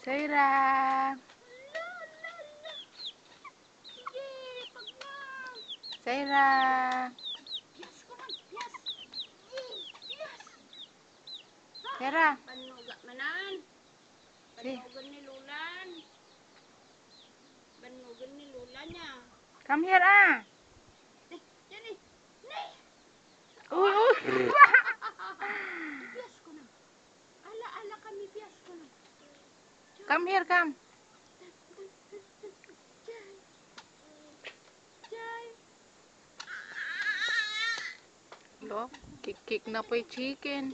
Zaira. Zaira. Zaira. Banuga manan. Banugan ni Lulan. Banugan ni Lulanya. Come here ah. Jadi. Uy, uy. Bias ko na. Ala kami bias ko na. Come here, come. Look, kick na po yung chicken.